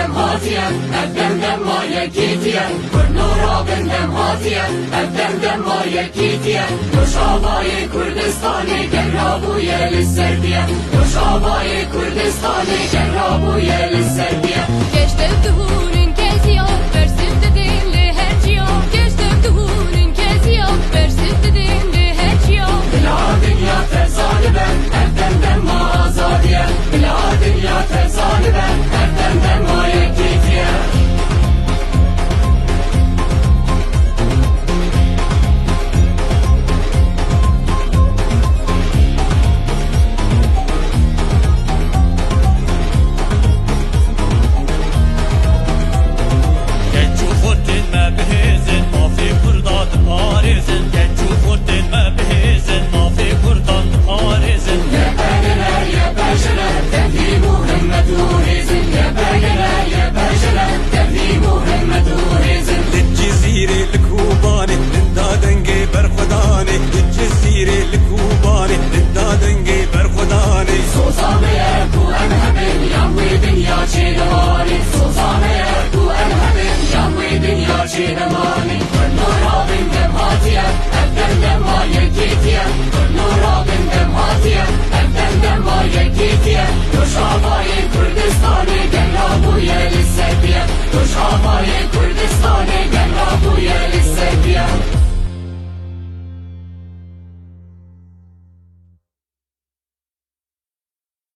بندم هاتیه بندم ما یکیتیه نورا بندم هاتیه بندم ما یکیتیه نوشابای کردستانی گرابوی لسردیه نوشابای کردستانی گرابوی لسردیه Geçti duhurun geziyor